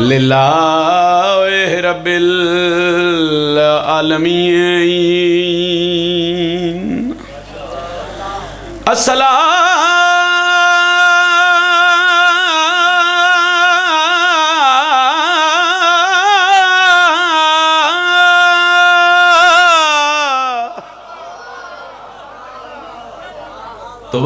लिल्लाहि रब्बिल आलमीन। तो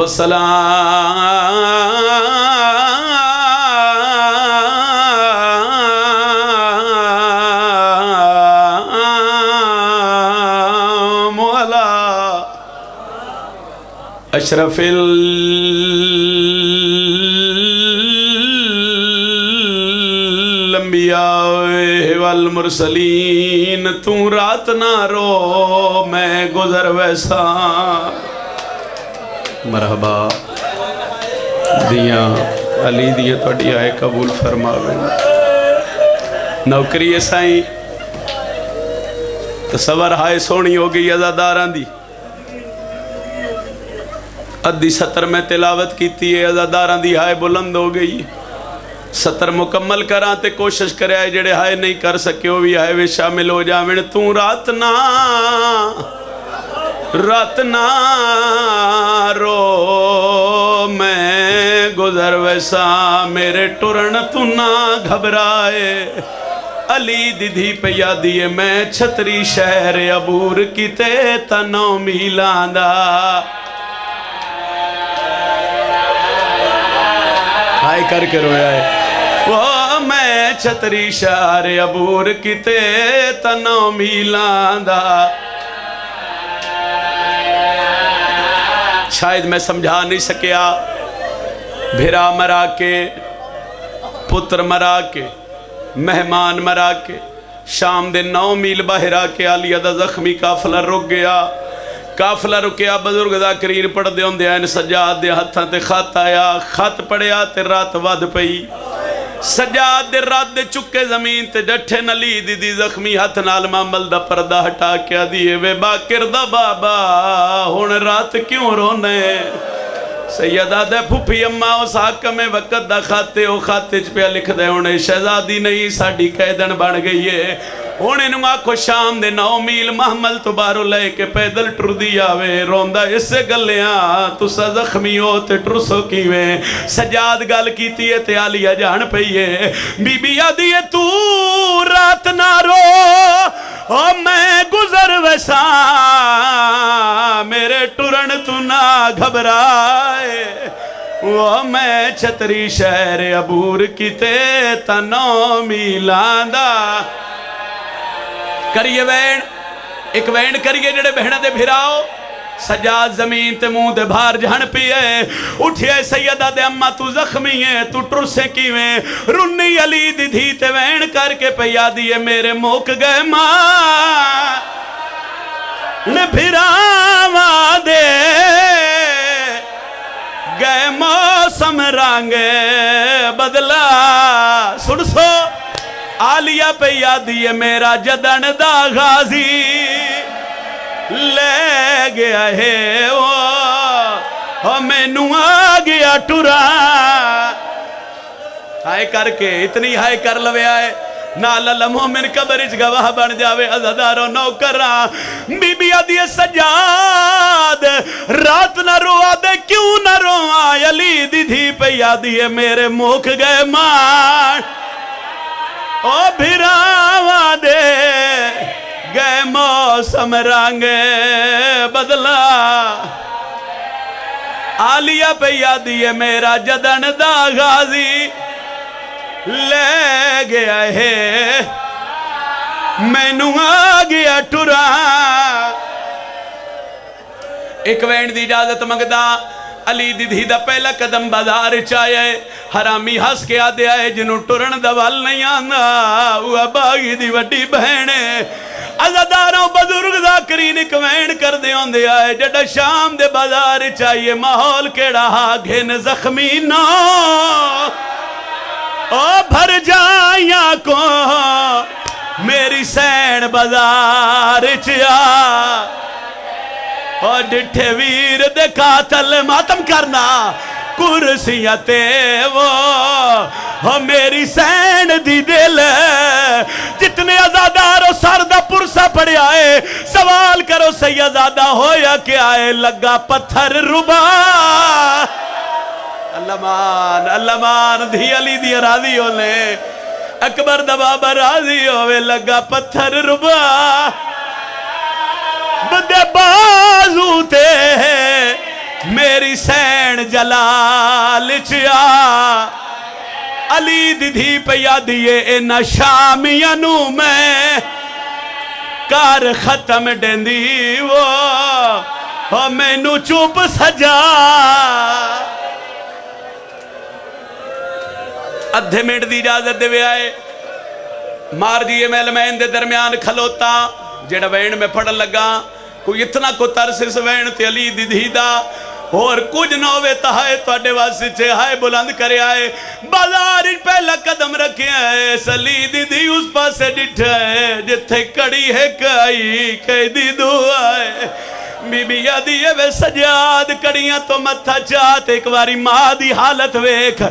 अशरफिल अंबिया वल मुरसलीन। तू रात ना रो मैं गुजर वैसा। मरहबा दियाँ अली दियाँ थोड़ी आए कबूल फरमावे। नौकरी है साईं तसवर हाय सोहनी हो गई अज़ादारां दी। अद्धी सतर में तिलावत की है अज़ादारां दी हाय बुलंद हो गई। सतर मुकम्मल करा ते कोशिश करे जेड़े हाय नहीं कर सके वो भी हाय वे शामिल हो जावन। तू रात ना रो मैं गुजर वैसा। मेरे टुरन तू ना घबराए। अली दीदी पया दिए मैं छतरी शहर अबूर किते तनो मीलांदा। हाय करके रोया है वो मैं छतरी शहर अबूर किते तनो मीलांदा। शायद मैं समझा नहीं सकिया। भिरा मरा के, पुत्र मरा के, मेहमान मरा के, शाम दे 9 मील बाहर आके आलिया दा जख्मी काफला रुक गया। काफला रुकिया बजुर्ग दा करीर पढ़दे होंदे आन सज्जाद दे हत्थां ते खत आया। खत पढ़िया ते रात वध पई। सज्जाद दे रात दे चुके जमीन ते डठे नली दीदी जख्मी हथ नाल मामल दा पर्दा हटा के आदिए वे बाकिर दा बाबा हुण रात क्यों रोने। सैयदा दे फुफी अम्मा उस हाकमे वक्त दा खाते ओ खाते च पे लिख दे हुणे शहजादी नहीं साडी कैदन बन गई है। हुण इनू आखो शाम दे 9 मील महमल तो बाहरों लेके पैदल टुरदी आवे। रोंदा इसे गलियां तुसा जख्मी हो ते टुरसो किवें। सजाद गल कीती है ते आलिया जान पई है। बीबी आदी है तू रात ना रो ओ मैं गुजर वैसा। मेरे टुरन तू ना घबराए। वो मैं छतरी शहर अबूर किते तनो मीलांदा। करिए वैन एक वैन करिए जेड़े बहना दे भिराओ। सजाद जमीन ते मुंह दे बाहर जहन पिए। उठिए सैयदा दे अम्मा तू जख्मी है तू टुरसे किवें। रुन्नी अली दी धी ते वैन करके पया दिए मेरे मुक गए मां भिरावा दे गए मौसम रंगे बदला। सुन सो आलिया पे यादी है मेरा जदन दा गाजी ले गया है वो मैनू आ गया टुरा। हाय करके इतनी हाय कर लवे आए नाल मोमिन कबर च गवाह बन जावे। अज़ादारो नौकरा बीबी आदि सजाद रात न रोआ दे क्यों न रोआ। अली दीदी पे आदि मेरे मुख गए मान ओ भिरावा दे गए मौसम रंग बदला। आलिया पे आदि मेरा जदन दा गाजी ले गया है मैनू आ गया टुरा। एक वैन दी इजाजत मंगदा अली दीदी दा पहला कदम बाजार च आया। हरामी हस के आदे आए जिन्हों टुरन दा वल नहीं आंदा। वो बागी दी वड्डी बहन अज़ादारों बजुर्ग ज़ाकरीन कमैन कर दे आंदे आए जड़ा शाम दे बाजार चाहिए माहौल केड़ा हा घिन जख्मी ना ओ भर जाया को मेरी सैन बाजार चा और डिठे वीर दे कातल मातम करना कुर्सियां ते वो मेरी सैन दी दिल जितने आजादार सर दा पुरसा पड़िया है सवाल करो सैयदादा होया क्या है लगा पत्थर रुबा अल्लामान धी अली दी राजी होले अकबर दा बाबा राजी होवे लगा पत्थर रुबा बदे बाजू ते मेरी सैन जलाल चा अली दीदी पिया दिए इना शामिया नू मैं कर खत्म डेंदी वो मैनू चुप सजा अद्धे मिनट की इजाजत दे आए मार दिए महलमैन दे दरम्यान खलोता जेड़ा वैन में पढ़न लगा कोई इतना को तरस इस वैन ते अली दीदी दा और कुछ ना होवे ताए तुहाडे वास्ते हाय बुलंद करे आए बाजार पहला कदम रखे है सली दीदी उस पासे डिठा है जिथे कड़ी है कई कैदी दुआ है बीबी आदि वे सजाद कड़ियां तो मथा चात एक बारी मां दी हालत वेख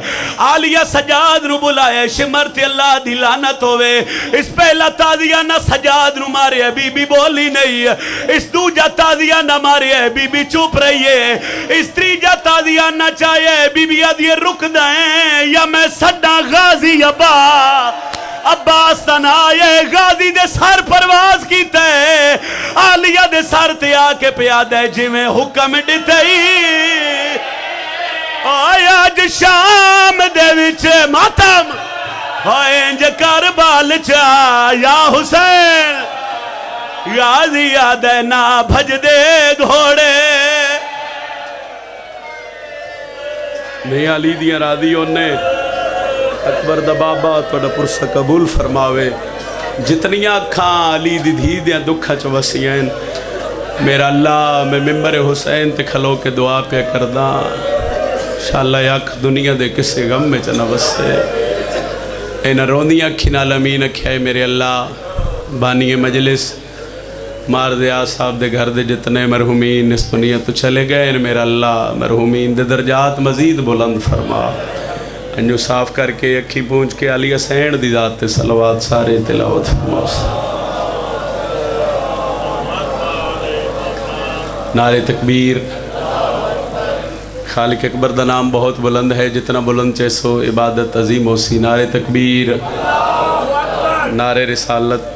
आलिया सजाद नु बुलाया शिमर ते अल्लाह दी लानत होवे इस पहला ताजिया ना सजाद नु मारे बीबी बोली नहीं इस दूजा ताजिया ना मारे बीबी चुप रही है इस तीजा ताजिया ना चाहे बीबी आदि रुक जाए या मैं सड्डा गाजी अब्बास तनाए गाजी दे सर परवाज कीते आलिया दे सर ते आके पिया दे जिवें हुक्म दिते आज शाम दे विच मातम होए इंज करबल चा या हुसैन गाजी आदे ना भजदे घोड़े नहीं अली दियां राजी ओने अकबर दा बाबा तुहाडा पुरसा कबूल फरमावे जितनियां अखां अली दी धी दे दुखा च वसियां मेरा अल्लाह मैं मिंबर हुसैन ते खलो के दुआ पे करदा इंशाअल्लाह अख दुनिया दे किसे गम में च न वसे इन्हां रोंदियां अखी नाल अमीन अख्या मेरे अल्लाह बानी मजलिस मार दया साहब दे घर दे जितने मरहूमीन इस दुनिया तो चले गए मेरा अल्लाह मरहूमीन दे दर्जात मजीद बुलंद फरमा अंजू साफ करके अखी पूंछ के आलिया सैन दी जात ते सलवात सारे तिलावत नारे तकबीर खालिक अकबर दा नाम बहुत बुलंद है जितना बुलंद चैसो इबादत अजीम होसी नारे तकबीर नारे रिसालत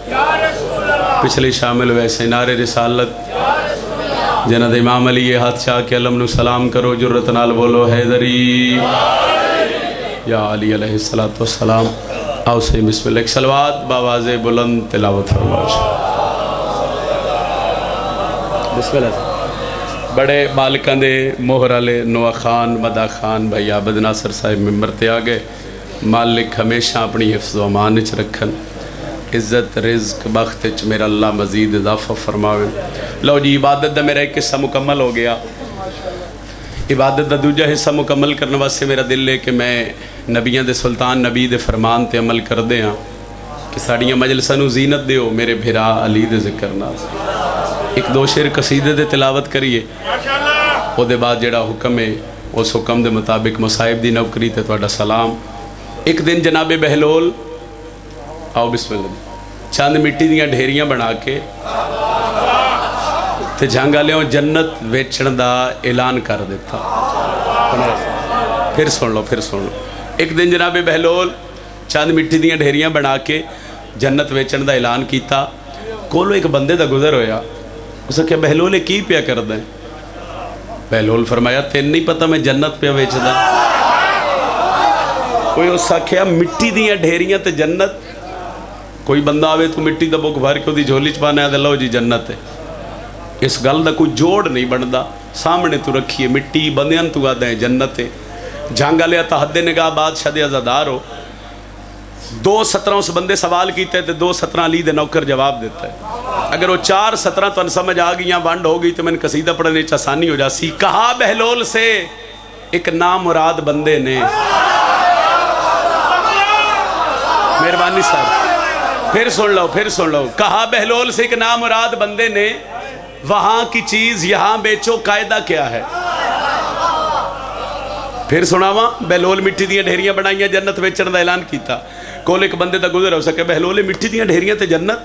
पिछले शामिल वैसे नारे रिसालत जिन्हां दे इमाम अली ये हाथ चाह के अलम नु सलाम करो जुर्रत नाल बोलो हैदरी या अली अलैहिस्सलातु वस्सलाम आओ से बिस्मिल्लाह सलवात बावाज़े बुलंद तिलावत फरमाओ बिस्मिल्लाह बड़े मालिकां दे मोहर वाले नोआ खान मदा खान भाई आबद नासर साहिब मिंबर ते आ गए मालिक हमेशा अपनी हिफ्ज़ व अमान च रखन इज़्ज़त रिज़्क बख्त च मेरा अल्लाह मज़ीद इजाफा फरमावे लो जी इबादत दा मेरा एक हिस्सा मुकम्मल हो गया इबादत का दूजा हिस्सा मुकम्मल करने वास्ते मेरा दिल है कि मैं नबियां दे सुल्तान नबी दे फरमान ते अमल करदे हाँ कि साड़ियाँ मजलसां नूं जीनत दिओ मेरे भिरा अली दे जिक्र नाल एक दो शेर कसीदे दे तिलावत करिए उहदे बाद जिहड़ा हुक्म है उस हुक्म दे मुताबिक मुसाहिब दी नौकरी ते तुहाडा सलाम एक दिन जनाबे बहलोल आओ बिस्मिल्लाह चंद मिट्टी दीयां ढेरियां बना के ते जंग वालों जन्नत वेचण का ऐलान कर दिता फिर सुन लो एक दिन जनाबे बहलोल चंद मिट्टी दीयां ढेरियां बना के जन्नत वेचण का ऐलान किया कोलों एक बंदे का गुजर होया उसने क्या बहलोल की पिया करदा बहलोल फरमाया तेन नहीं पता मैं जन्नत पिया वेचदा कोई उस आख्या मिट्टी दीयां ढेरियां ते जन्नत कोई बंदा आवे तू मिट्टी का बुक भर के उसकी झोली च पाना लो जी जन्नत है इस गल का कोई जोड़ नहीं बनता सामने तू रखिए मिट्टी बंदियां तू आदा है जन्नत है जंग वाले तो हद निगाह बादशाह दे अज़ादार हो दो सतरा उस बंदे सवाल किए तो दो सतरा अली दे नौकर जवाब देता है। अगर वो चार सतरा तुम समझ आ गई वंड हो गई तो मैंने कसीदा पढ़ने आसानी हो जासी। कहा बहलोल से एक नामुराद बंदे ने, मेहरबानी साहब फिर सुन लो फिर सुन लो। कहा बहलोल से एक नामुराद बंदे ने, वहां की चीज यहां बेचो कायदा क्या है। फिर सुनावा। बहलोल मिट्टी दी ढेरियां बनाइया जन्नत बेचण का ऐलान किया। कोल एक बंदे का गुजर हो सके बहलोल मिट्टी दी ढेरियां ते जन्नत,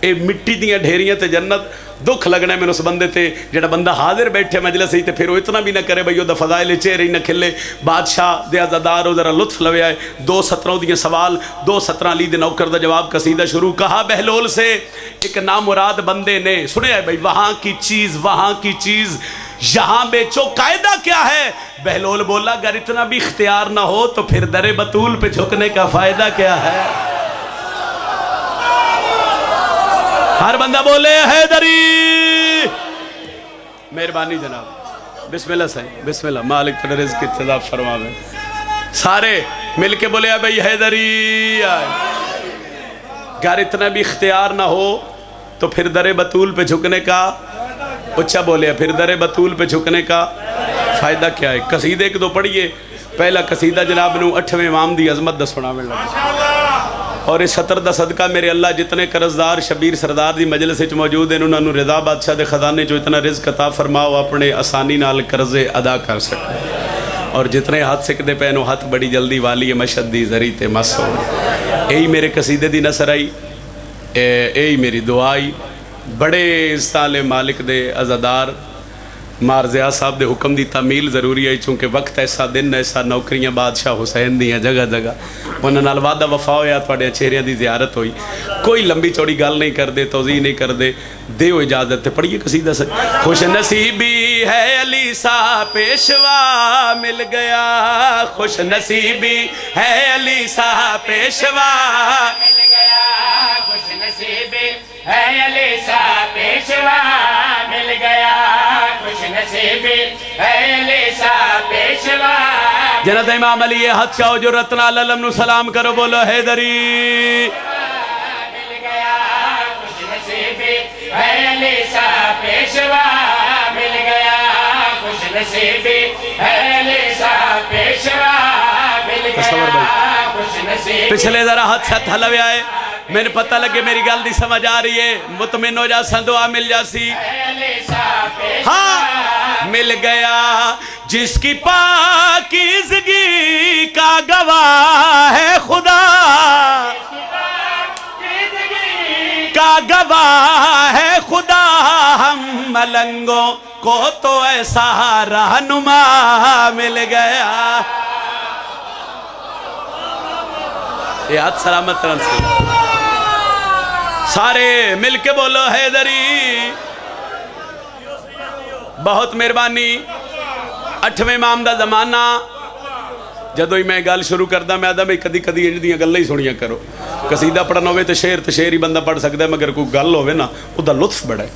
ये मिट्टी दी ढेरियां ते जन्नत। दुख लगना मैंने उस बंदे ते जिहड़ा बंदा हाजिर बैठे मजलिस सही तो फिर वो इतना भी ना करे भाई वह फजाइल चेहरे न खिले। बादशाह दे अज़ादार जरा लुत्फ लवे आए। दो सतरों दियां सवाल, दो सतरा अली दे नौकर का जवाब, कसीदा शुरू। कहा बहलोल से एक नामुराद बंदे ने, सुने भाई वहां की चीज यहाँ बेचो कायदा क्या है। बहलोल बोला अगर इतना भी इख्तियार ना हो तो फिर दरे बतूल पे झुकने का फायदा क्या है। हर बंदा बोले हैदरी। मेहरबानी जनाब, बिस्मिल्लाह सही बिस्मिल्लाह। मालिक तेरे रिज़्क़ की इंतज़ाम फरमावे। सारे मिलके बोले भाई हैदरी। अगर इतना भी इख्तियार ना हो तो फिर दरे बतूल पे झुकने का, उच्चा बोले फिर दरे बतूल पे झुकने का फायदा क्या है। कसीदे एक दो पढ़िए। पहला कसीदा जनाब नू 8वें इमाम दी अजमत दा सुनावे लगा। और इस सतर दा सदका मेरे अल्लाह जितने कर्जदार शबीर सरदार दी मजलिस विच मौजूद हैं उन्होंने रिदा बादशाह दे खजाने चो इतना रिज़्क़ अता फरमाओ अपने आसानी नाल कर्जे अदा कर सके। और जितने हाथ सिकते पे नो हाथ बड़ी जल्दी वाली है मशद दी जरी ते मस हो। यही मेरे कसीदे दी नसर आई, यही मेरी दुआ आई। बड़े साले मालिक दे अज़ादार मारजिया साहब दे हुक्म की तामील जरूरी है चूँकि वक्त ऐसा दिन ऐसा नौकरियां बादशाह हुसैन दियां जगह जगह उन्होंने वादा वफा होया थोड़े चेहरिया की जियारत हुई। कोई लंबी चौड़ी गल नहीं करते, तोज़ी नहीं करते, देओ इजाजत। पढ़िए कसीदा से। खुश नसीबी है अली सा पेशवा मिल गया, खुश नसीबी है अली सा पेशवा मिल गया, खुश नसीबी है अली सा पेशवा मिल गया, खुश नसीबी है अली सा पेशवा। जन्नत इमाम अली हाथ चाहो जो रत्ना ललम नु सलाम करो, बोलो हैदरी। मिल गया खुश नसीबी है अली सा पेशवा मिल गया, खुश नसीबी है अली सा पेशवा मिल गया, खुश नसीबी। पिछले जरा हाथ हलवे आए, मैंने पता लगे मेरी गल दी समझ आ रही है। मुतमिन हो जा, दुआ मिल जासी। हाँ मिल गया जिसकी पाकीज़गी का गवाह है खुदा, का गवाह है खुदा। हम मलंगों को तो ऐसा रहनुमा मिल गया। ये हाथ सलामत से सारे मिलके बोलो हैदरी। बहुत मेहरबानी। 8वें इमाम दा जमाना। जदों ही मैं गल शुरू करदा मैं आदा भाई कदी कदी इंज दियां गल्लां ही सुनिया करो। कसीदा पढ़ना होवे तो शेर ही बंदा पढ़ सकता है, मगर कोई गल होवे ना उहदा लुत्फ बड़ा है,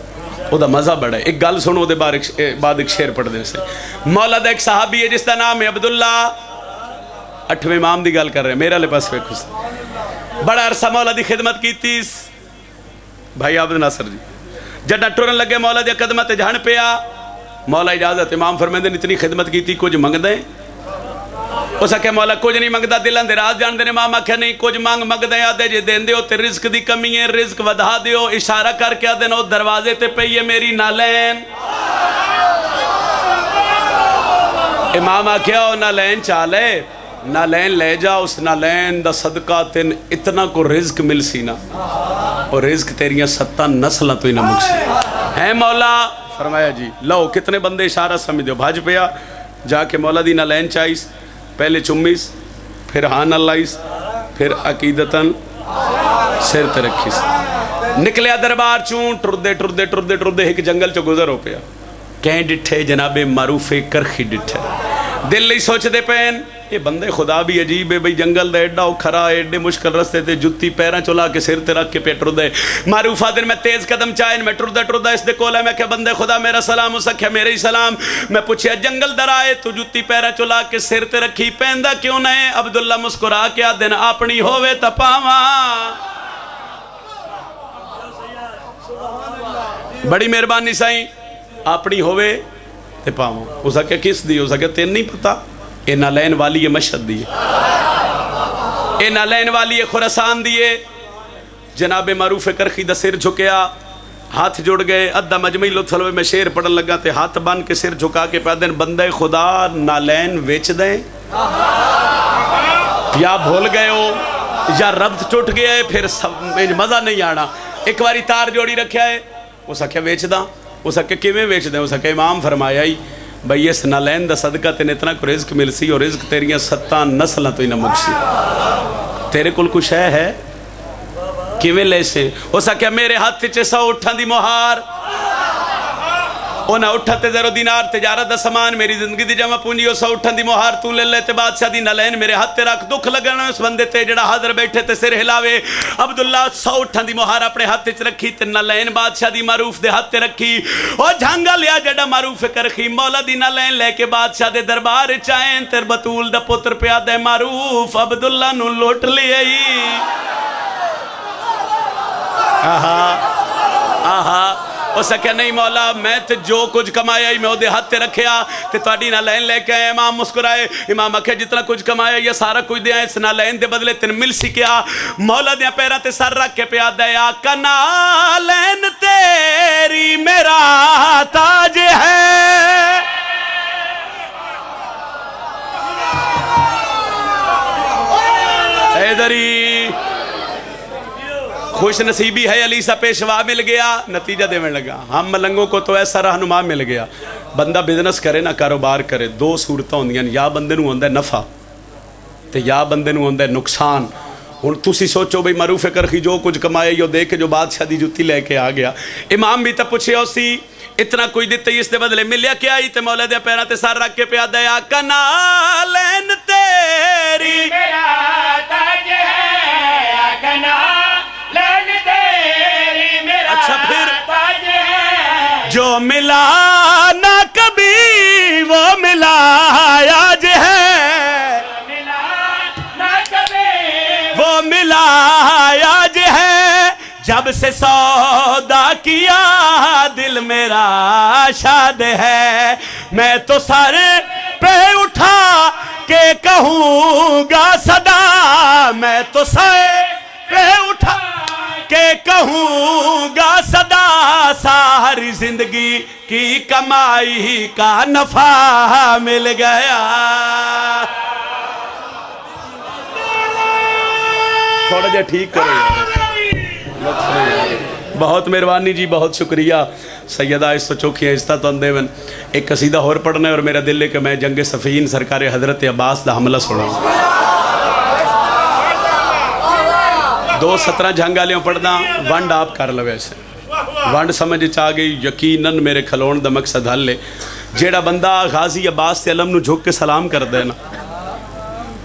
उहदा मज़ा बड़ा है। एक गल सुनो उहदे बाद एक शेर पढ़ दे से। मौला दा एक सहाबी है जिसका नाम है अब्दुल्ला। 8वें इमाम की गल कर रहे हैं। मेरे वाले पास वेखो, बड़ा अरसा मौला की खिदमत की भाई आबद नासर जी। जब टुरन लगे मौला के कदम ते झण पिया, मौला इजाजत इमाम फरमांदे इतनी खिदमत की कुछ मंगदे। उस आख्या मौला कुछ नहीं मंगता, दिलों के राज जानते ने। इमाम आख्या नहीं कुछ मंगदे, आदे जे देंदे हो ते रिज़्क़ की कमी है, रिज़्क़ वधा दियो। इशारा करके आदे नो दरवाजे ते पई है मेरी नालैन। इमाम आख्या नालैन चाले, नालैन ले जा, उस नालैन दा सदका तेन इतना को रिज़्क़ मिल सी ना, और रिज़्क़ तेरियां 7 नस्लों तो ही ना मुकसी है मौला। फरमाया जी लो कितने बंदे इशारा समझ दो। भज पिया जाके मौला दी नालैन चाईस, पहले चुम्मीस, फिर हाँ न लाईस, फिर अकीदतन सिर ते रखीस। निकलिया दरबार चूं, टुरदे टुरदे टुरदे टुरदे एक जंगल चो गुजर हो पिया। कहीं डिठे जनाबे मारूफे करखी डिठे। दिल ही सोचते पैन ये बंदे खुदा भी अजीब है बई जंगल का एडा खरा एडे मुश्किल रस्ते ते जुत्ती पैरों चो ला के सिर ते रख के पे टुरदे मारूफ आदर मैं तेज कदम चाहे मैं टुरदा टुरदा इसके कोल है मैं क्या बंदे खुदा मेरा सलाम उस आख्या मेरे ही सलाम मैं पूछया जंगल दर आए तू जुत्ती पैरों चो ला के सिर ते रखी पहनदा क्यों नहीं अब्दुल्ला मुस्कुरा के दिन अपनी होवे त पावा बड़ी मेहरबानी साईं अपनी होवे ते पावा उस आख्या किस दी उस आख्या तेन नहीं पता ये नालैन वाली है मशहद दी ये नालैन वाली है खुरासान दी है जनाबे मारूफ करखी दा सिर झुकया हाथ जुड़ गए अद्धा मजमई लुत्फल में शेर पढ़न लगा ते हाथ बन के सिर झुका के पै दिन बंदे खुदा नालैन वेच दें या भूल गए हो या रब्त टुट गया है फिर मज़ा नहीं आना एक बारी तार जोड़ी रखा है उस आख्या वेचदा उस आख्या किवें वेच दें उस आख्या इमाम फरमाया ही बई इस नालैन दा सदका तेन इतना को रिज्क मिल सी और रिज्क तेरिया 7 नस्लों तो ही ना मुकसी तेरे कोल कुछ है किवें ले से उस आख्या मेरे हाथ च 100 उठां दी मुहार उन्हें उठा ते 0 दिनार तजारत दा समान मेरी जिंदगी दी जमा पूंजी 100 उठां दी मुहार तू ले ले ते बादशाह दी नालैन मेरे हाथ ते रख दुख लगना उस बंदे ते जड़ा हाजिर बैठे ते सिर हिलावे अब्दुल्ला 100 उठां दी मुहार अपने हाथ च रखी ते नालैन बादशाह दी मारूफ दे हाथ ते रखी ओ झांगा लिया जड़ा मारूफ करखी मौला दी नालैन लेके बादशाह दे दरबार च आए ते बतूल दा पुत्र पिया दे मारूफ अब्दुल्ला नु लुट लिया आहा आहा उस आख्या नहीं मौला मैं तो जो कुछ कमाया ही मैं वो हाथ ते रखिया ते तुहाडी नालैन लेके आया इमाम मुस्कुराए इमाम आख्या जितना कुछ कमाया ये सारा कुछ दिया इस नालैन दे बदले तेन मिल सी क्या मौला दिया पैरों ते सर रख के पिया दया नालैन तेरी मेरा ताज है हैदरी खुश नसीबी है अली सा पेशवा मिल गया नतीजा देने लगा हम मलंगों को तो ऐसा रहनुमा मिल गया बंदा बिजनेस करे ना कारोबार करे 2 सूरत होंदियां या बंदे नूं होंदा नफा ते या बंदे नूं होंदा नुकसान हुण तुसी सोचो बई मारूफ करखी जो कुछ कमाया यो देख के जो बादशाह दी जुत्ती लेके आ गया इमाम भी तो पूछे सी इतना कुछ दिते इसके बदले मिलिया क्या ही ते मौला दे पैरों ते सर रख के पिया दया नालैन तेरी मेरा ताज है नालैन तेरी मेरा अच्छा फिर जो मिला ना कभी वो मिला आज है ना कभी वो मिला आज है जब से सौदा किया दिल मेरा शाद है मैं तो सर पे उठा के कहूँगा सदा मैं तो सर पे उठा के कहूँगा सदा सारी जिंदगी की कमाई का नफा मिल गया थोड़ा जा ठीक करो बहुत मेहरबानी जी बहुत शुक्रिया सैयदा इस चौखियाँ इज्जत तो देवन एक कसीदा होर पढ़ना है और मेरा दिल है कि मैं जंग सफ़ीन सरकार हजरत अब्बास का हमला सुना 2:17 जंग वाले पढ़ना वंड आप कर लो वैसे वंड समझ आ गई यकीनन मेरे खलोण का मकसद हल है जेड़ा बंदा गाजी अब्बास ते अलम नू झुक के सलाम कर देना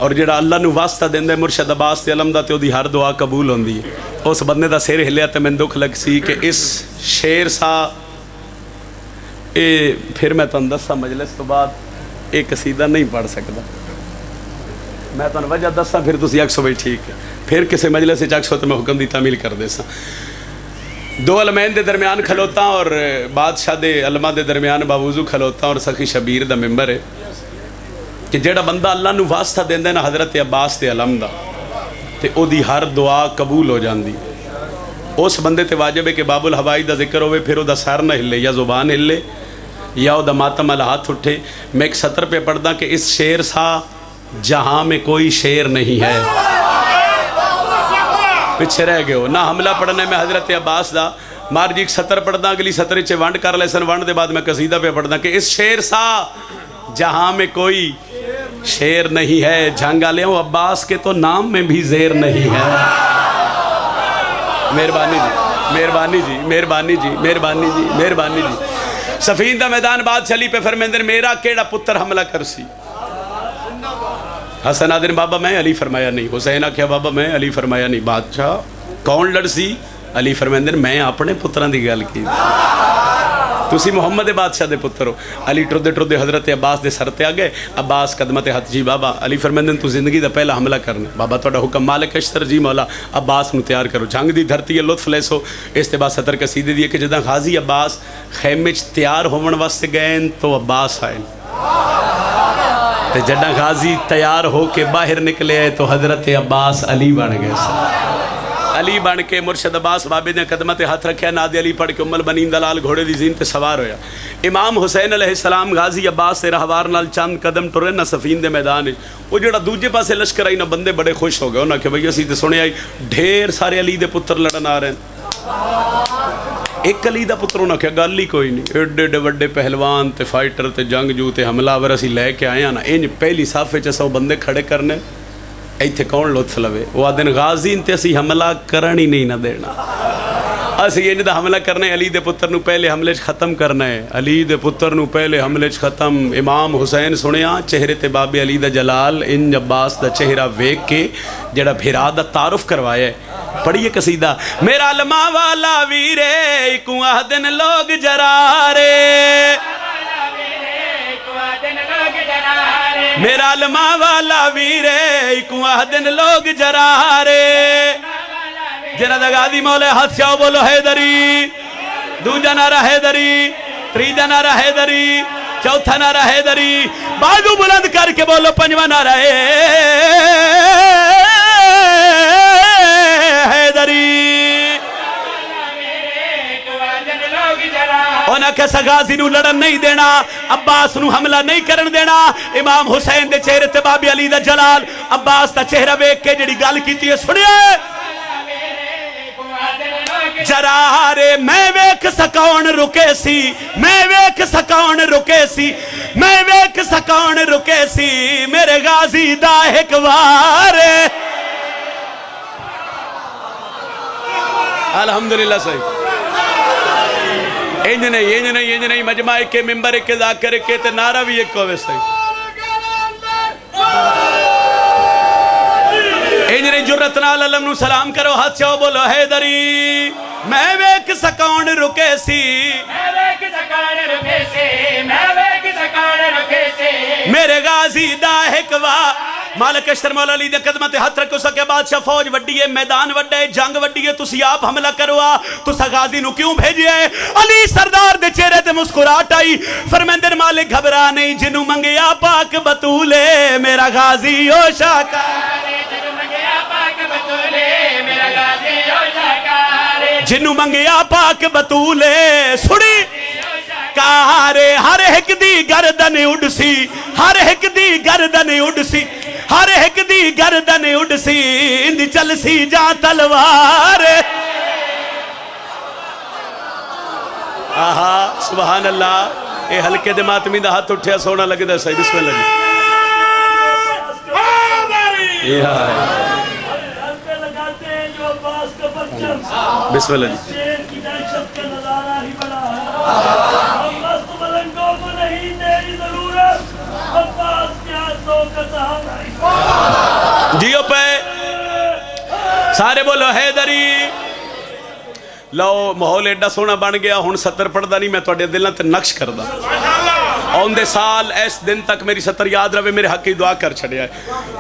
और जेड़ा अल्लाह नू वास्ता देंदा मुर्शद अब्बास ते अलम दा ते ओदी हर दुआ कबूल होंदी है उस बंदे का सिर हिलिया तो मैंने दुख लग सी कि इस शेर सा ये फिर मैं तुहानू दसा मजलिस तो बाद एक कसीदा नहीं पढ़ सकता मैं तुहानू वजह दसा फिर तुसीं आखो बई ठीक है फिर किसी मजलिस आखो तो मैं हुक्म की तामील कर दे सा 2 अलमैन के दरम्यान खलोता और बादशाह दे अलमा के दरम्यान बावजू खलोता और सखी शबीर का मैंबर है कि जेड़ा बंदा अल्लाह नू वास्ता देंदा ना हजरत अब्बास के अलम का तो ओदी हर दुआ कबूल हो जाती उस बंदे ते वाजिब है कि बाबुल हवाई का जिक्र होवे फिर वह सर न हिले या जुबान हिले या वह मातम वाला हाथ उठे मैं एक सत्र पे पढ़दा कि इस शेर सा जहाँ में कोई शेर नहीं है पिछे रह गए हो ना हमला पढ़ना मैं हजरत अब्बास का मार जी एक सत्र पढ़दा अगली सत्र च वंड कर ले सन वंड के बाद मैं कसीदा पे पढ़दा कि इस शेर सा जहाँ में कोई शेर नहीं है झंगालियों अब्बास के तो नाम में भी जेर नहीं है मेहरबानी जी मेहरबानी जी मेहरबानी जी मेहरबानी जी मेहरबानी जी सफीन का मैदान बाद चली पे फरमेंदर मेरा केड़ा पुत्र हमला कर सी हसन आदिन बाबा मैं अली फरमाया नहीं, हुसैन आख्या बाबा मैं अली फरमाया नहीं। बादशाह कौन लड़सी? अली फरमाते मैं अपने पुत्रां दी गल की, तुसी मुहम्मद बादशाह दे पुत्र हो। अली टुरदे टुरदे हजरत अब्बास दे सर ते आ गए। अब्बास कदमां ते हथ जी बाबा। अली फरमाते तू जिंदगी दा पहला हमला करना। बाबा तुहाडा हुक्म मालिक अशतर जी मौला। अब्बास नूं तैयार करो, जंग दी धरती है, लुत्फ लेसो। इस ते बाद सतर कसीदे दी कि जदां गाजी अब्बास खैमे च तैयार होवन वास्ते गए तो अब्बास आए, ते जदा गाजी तैयार होके बाहर निकले तो हजरत अब्बास अली बन गए। अली बन के मुर्शद अब्बास बाबे ने कदम ते हाथ रखा, नादे अली पढ़ के उम्मल बनी दलाल घोड़े की जीन ते सवार होया। इमाम हुसैन अलैहिस्सलाम गाजी अब्बास से रहवार नाल चंद कदम टुरे ना सफीन दे मैदान। वो जो दूजे पासे लश्कर आई ना बंदे बड़े खुश हो गए। उन्हें आख्या बई असीं ते सुनिया ढेर सारे अली दे पुत्र लड़न आ रहे हैं, एक अली दा पुत्र। उन्हें आख्या गल ही कोई नहीं, एडे एडे वड्डे पहलवान ते फाइटर ते जंगजू ते हमलावर असीं लैके आए हैं ना, इंज पहली साफे च 100 बंदे खड़े करने, इत्थे कौन लुत्फ लवे। वो आदन गाजी ते असीं हमला करन ही नहीं ना देना, असीं इंज दा हमला करना है, अली दे पुत्र नूं पहले हमले च खत्म करना है, अली दे पुत्र नूं पहले हमले च खत्म। इमाम हुसैन सुनिया चेहरे ते बाबे अली दा जलाल, इंज अब्बास दा चेहरा वेख के जेड़ा भिरा दा तारुफ करवाया है। पढ़िए कसीदा। मेरा लमा वाला वीरे इकू आदन लोग जरारे, मेरा लमा वाला वीरे इकू आदन लोग जरारे। जरा दगादी मौले हाथ चाओ बोलो हैदरी, दूजा नारा हैदरी, तीजा नारा हैदरी, चौथा नारा हैदरी, बाजू बुलंद करके बोलो पंजवा नारा हैदरी। उन्हें सगाजी नूं लड़न नहीं देना, अब्बास नूं हमला नहीं करन देना। इमाम हुसैन दे चेहरे ते बाबे अली दा जलाल, अब्बास दा चेहरा वेख के जिहड़ी गल कीती है सुनिए। जरारे मैं वेख सकौन रुके सी, मैं वेख सकौन रुके सी, मैं वेख सकौन रुके सी, मेरे गाजी दा एक वार। अल्हम्दुलिल्लाह सही। इंज नहीं मजमा एक मिंबर एक जाकर के ते नारा भी एक होवे सही। इंज नहीं जुर्रत नाल अलम नूं सलाम करो, हाथ चाओ बोलो हैदरी। मैं वेख सकौन रुके सी, मैं वेख सकौन रुके सी, मैं वेख सकौन रुके सी, मेरे गाजी दा एक वार। मालिक अशतर मौला अली दे कदमां ते हथ रखो सके। बादशाह फौज वड्डी है, मैदान वड्डा है, जंग वड्डी है, तुसी आप हमला करवा, तुसा गाजी नूं क्यों भेजिए? अली सरदार दे चेहरे ते मुस्कुराहट आई, फरमांदे मालिक घबरा नहीं, जिन्नू मंगिया पाक बतूले मेरा गाजी ओ शाकार, जिन्नू मंगिया पाक बतूले मेरा गाजी ओ शाकार, जिन्नू मंगिया पाक बतूले सुनी कारे। हर एक दी गर्दन उड़सी, हर एक दी गर्दन उड़सी, हर एक दी गर्दन उड़सी, इंद चलसी जा तलवार। आहा सुभान अल्लाह। ये हल्के दे मातमी दा हाथ उठया सोना लगदा सही। बिस्मिल्लाह जी। बिस्मिल्लाह जी। जियो पे सारे बोलो हैदरी। लो माहौल एडा सोहना बन गया, हुण 70 पढ़दा नहीं, मैं तुहाडे दिलां ते नक्श करदा। आउंदे साल इस दिन तक मेरी 70 याद रहे, मेरे हक की दुआ कर छड़िया।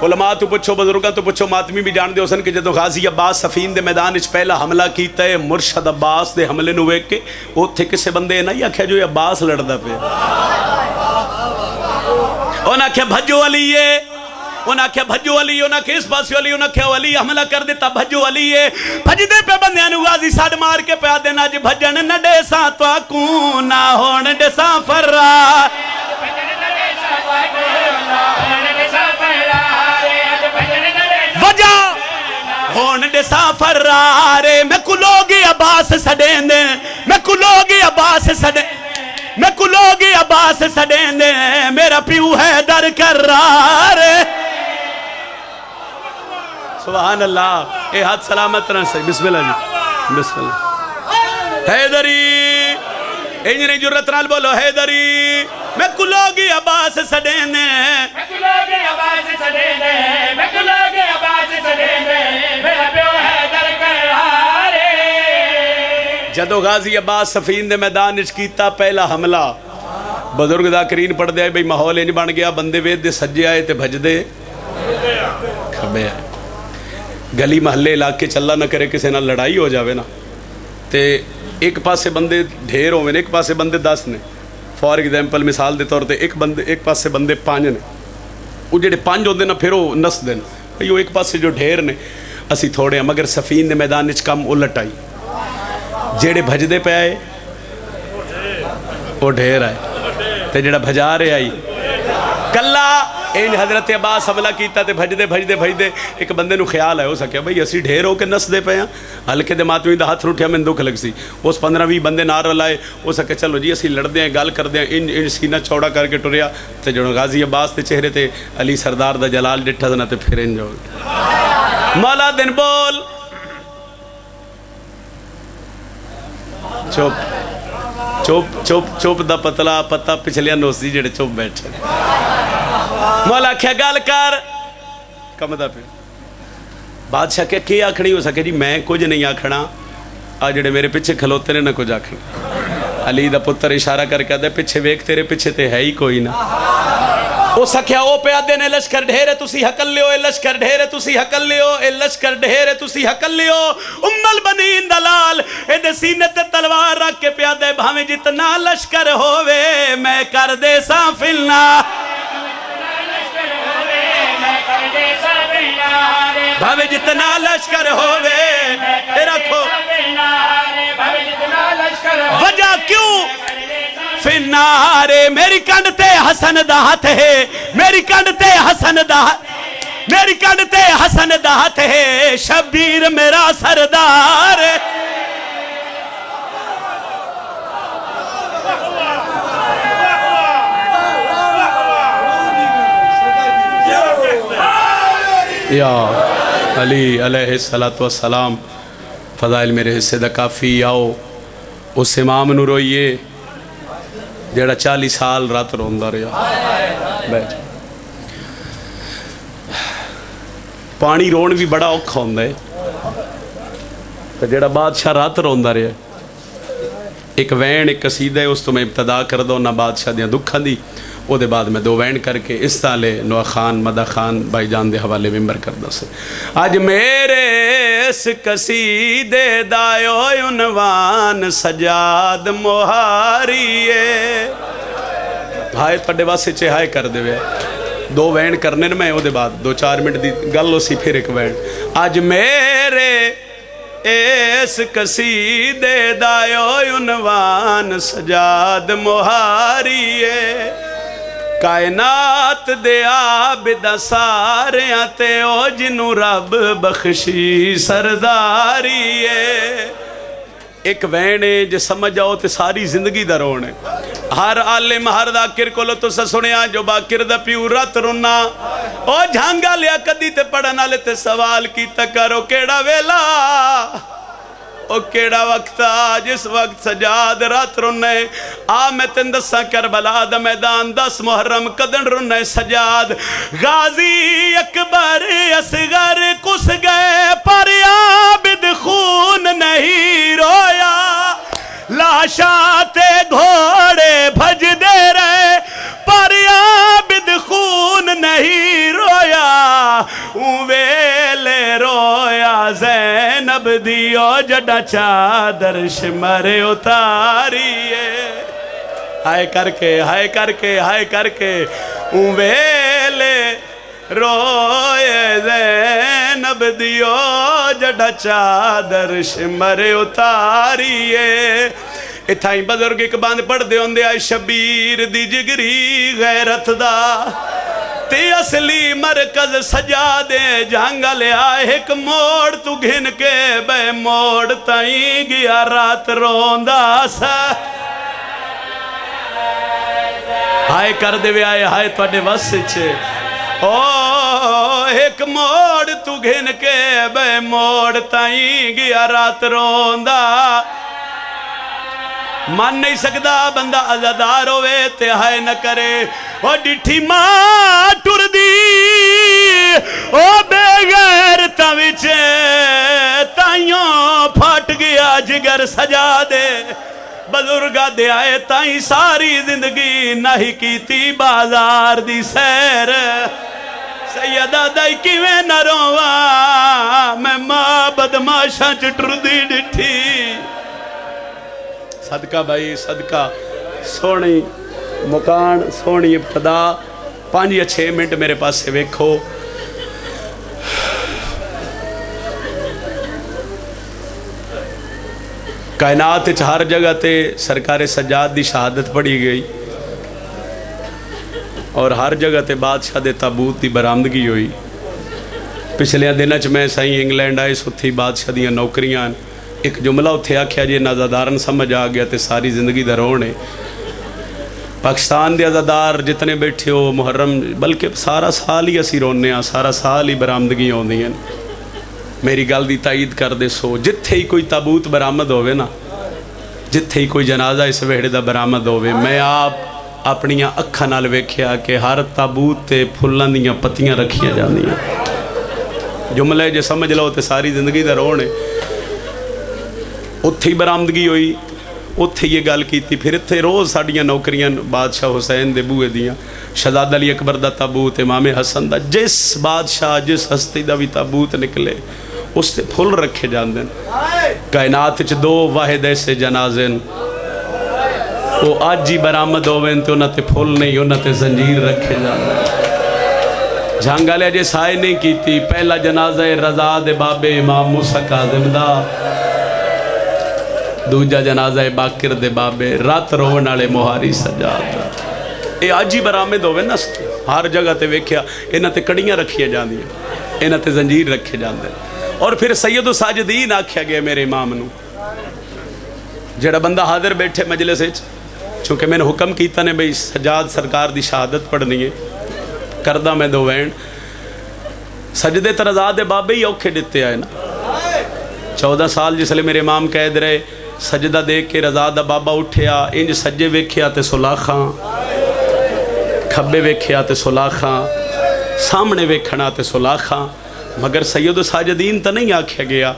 उलमा तो पुछो, बुजुर्गों तो पुछो, मातमी भी जानते हो सन कि जो गाजी अब्बास सफीन दे मैदान च पहला हमला किया है, मुर्शद अब्बास दे हमले नूं वेख के उत्थे किसी बंदे नहीं आख्या जो अब्बास लड़दा पे। उन्हें आख्या भजो अली है, उन्हें आख्या भजो अली, उन्हें आख्या इस पास अली, उन्हें आख्या अली हमला कर दिता, भजो अली है। भजदे पे बंदियां नूं गाजी सड मार के पिया देना, अज भजन न डेसा त्वाकू ना होण डेसा फर्रा, वजा होण डेसा फर्रा रे। मैं कुलोगी अब्बास सडेंदे, मैं कुलोगी अब्बास सडे, मैं कुलोगी अब्बास सडेंदे, मेरा प्यू है दर करार। सुभान अल्लाह। ए हाथ सलामत ना सही। बिस्मिल्लाह जी। बिस्मिल्लाह। हैदरी। इंज नहीं जुर्रत नाल बोलो हैदरी। मैं कुलोगी अब्बास सडेने जदों गाजी अब्बास सफीन दे मैदान विच कीता पहला हमला बजुर्ग दा करीन पढ़दे आए बई माहौल इंज बन गया बंदे वेद दे सज्जे आए ते भजदे खब्बे आए गली महल्ले इलाके चला ना करे किसी नाल लड़ाई हो जाए ना तो एक पासे बंदे ढेर होवे एक पासे बंदे 10 ने फॉर एग्जाम्पल मिसाल के तौर पर एक पासे बंदे 5 ने वो जेडे 5 होंदे ना फिर वो नसदे भाई वो एक पासे जो ढेर ने असी थोड़े हैं मगर सफीन के मैदान च कम उलट आई जेडे भजदे पे आए वो ढेर आए तो जेड़ा भजा रहे आई कला इन हजरत अब्बास हमला किया तो भजदे भजदे भजदे एक बंदे नूं ख्याल है हो सकिया भाई असी ढेर होकर नसदे पे हाँ हल्के दे मातमी का हाथ उठ्या मैंने दुख लग सी उस 15-20 बंदे नार रलाए हो सके चलो जी असी लड़ते हैं गल करते हैं इन इन सीना चौड़ा करके टुरिया तो जो गाजी अब्बास के चेहरे ते अली सरदार का जलाल डिठा ना तो फिर इंज हो मौला दिन बोल चुप चुप चुप चुप दा पतला पता पिछलिया नोसी जेड़े चुप बैठे मौला आख्या गल कर कमदा पे बादशाह क्या की आखनी हो सके जी मैं कुछ नहीं आखना आ जेड़े मेरे पिछे खलोते ने ना कुछ आखना अली दा पुत्र इशारा करके आदे पिछे वेख तेरे पिछे ते है ही कोई ना ओ सख्या ओ पे आदे ने लश्कर ढेरे तुसी हकल लियो ए लश्कर ढेरे तुसी हकल लियो ए लश्कर ढेरे तुसी हकल लियो उम्मल बनीन दलाल ए दे सीने ते तलवार रख के पे आदे भावे जितना लश्कर होवे मैं कर दे सा फिलना भावे जितना लश्कर होवे रखो वजह क्यों फिनारे मेरी कंड ते हसन दा हथ है मेरी कंड ते हसन दा मेरी कंड ते हसन दा हथ है शबीर मेरा सरदार या अली अलैहिस्सलातु वस्सलाम फजाइल मेरे हिस्से दा काफ़ी आओ उस इमाम नू रोइए जेड़ा 40 साल रात रोंदा रहा बैठ पानी रोन भी बड़ा औखा होंदा है तो जेड़ा बादशाह रात रोंदा रहा एक वैन एक कसीदा है उस तो मैं इब्तदा कर दो ना बादशाह दियां दुखां दी ਉਹਦੇ ਬਾਅਦ मैं 2 वैन करके इस साले नोआ खान मदा खान भाईजान के हवाले मिंबर करदा से अज मेरे इस कसीदे दायो उनवान सजाद मोहारीए हाय तुहाडे वास्ते चे हाय कर देवे 2 वैन करने ने मैं ਉਹਦੇ बाद 2-4 मिनट की गल उसी फिर एक वैन अज मेरे इस कसीदे दायो उनवान सजाद मोहारीए कायनात दे आबिद सारियां ते ओ जिन्नू रब बख्शी सरदारी है एक वैन है जे समझ जाओ तो सारी जिंदगी दा रोण है हर आलिम हर दाकिर कोलो तुस सुनिया जो बाकिर दा प्यू रत रोना ओ झांगा लिया कदी ते पढ़न वाले ते सवाल कीता करो केड़ा वेला ओ केड़ा वक्त आ जिस वक्त सजाद रात रोने आ मैं तेन दसा करबला दा मैदान 10 मुहर्रम कदन रोने सजाद गाजी अकबर असगर कुस गए पर आबिद खून नहीं रोया लाशा ते घोड़े भजदे रहे पर आबिद खून नहीं रोया वेले रोया ज़ैनब दियो जड़ा चादर शिमरे उतारिए हाय करके हाय करके हाय करके वेले रोए ज़ैनब दियो जड़ा चादर शिमरे उतारिए इत्थां ही बजुर्ग एक बंद पढ़दे होंदे आ शबीर दी जिगरी गैरत दा ते असली मरकज सजा दे जंगा लिया एक मोड़ तू घिन के बे मोड़ ताई गया रात रोंदा सा हाय कर देवे आए हाय तुहाडे वस च ओ एक मोड़ तू घिन के बे मोड़ ताई गया रात रोंदा मन नहीं सकता बंदा आजादार होवे ते हाय न करे। ओ डिठी मां टुरदी ओ बेगैरता विच ताइयों फट गया जिगर सजा दे। बजुर्गा दे आए ताई सारी जिंदगी नहीं कीती बाजार दी सैर। सैयदा दाई किवें न रोवा मैं मां बदमाशा च टुरदी डिठी। सदका भाई सदका, सोहनी मुकान सोहनी इब्तदा। 5 या 6 मिनट मेरे पास वेखो। कायनात हर जगह ते सरकार सज्जाद की शहादत पढ़ी गई और हर जगह ते बादशाह दे ताबूत की बरामदगी हुई। पिछले दिनों मैं सही इंग्लैंड आए सुथी बादशाह दी नौकरियां। एक जुमला उत्थे आख्या जी अजादारन समझ आ गया तो सारी जिंदगी का रोण है। पाकिस्तान के अजादार जितने बैठे हो मुहर्रम बल्कि सारा साल ही असी रोने, सारा साल ही बरामदगी आउंदियां। मेरी गल की ताईद कर दे सो जिथे ही कोई ताबूत बरामद होवे ना, जिथे ही कोई जनाजा इस वेड़े का बरामद होवे, मैं आप अपनिया अखां नाल वेख्या कि हर ताबूत ते फुल्लां दीयां पत्तियां रखियां जांदियां। जुमले जे समझ लो तो सारी जिंदगी का रोण है। उत्थे ही बरामदगी हुई, उत्थे ये गल की। फिर इत्थे रोज़ साड़ियाँ नौकरियां बादशाह हुसैन दे बूहे दियाँ, शहजादा अली अकबर दा ताबूत, इमाम हसन दा, जिस बादशाह जिस हस्ती दा भी ताबूत निकले उस ते फुल रखे जाते हैं। कायनात च 2 वाहिद ऐसे जनाजे वो अज ही बरामद होवे तो उन्होंने ते फुल नहीं, उन्होंने ते जंजीर रखे जाते। जंग वाले अजे साए नहीं की। पहला जनाजा रजा दे बाबे इमाम मूसा काज़िम दा, दूजा जनाजा बाकिर दे बाबे रात रोवन वाले मुहारी सज्जाद। ये अज ही बरामद होवे ना, हर जगह ते वेख्या इन्हां ते कड़ियां रखियां जांदियां, इन्हां ते जंजीर रखे जाते। और फिर सैयद साजिदीन आख्या गया मेरे इमाम नूं, जिहड़ा बंदा हाजिर बैठे मजलिस विच, चूँकि मैंने हुक्म किया ने बई सज्जाद सरकार की शहादत पढ़नी है, करदा मैं 2 वैन। सजदे तो रज़ा दे बाबे ही औखे दिते आए ना। 14 साल जिसले मेरे इमाम कैद रहे, सजदा देख के रज़ा दा बाबा उठिया, इंज सज्जे वेख्या तो सुलाखा, खब्बे वेख्या तो सुलाखा, सामने वेखना तो सुलाखा, मगर सैयद साजिदीन तो नहीं आख्या गया।